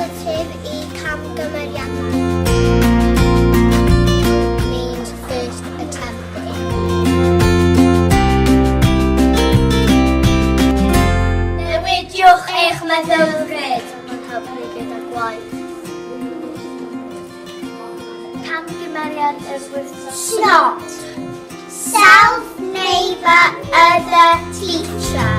relative I camgymeriadau. Means first attempting. Newidiwch eich meddylfryd. Mae'n helpu gyda gwaith. Camgymeriad is with not. Self, neighbour, other, teacher.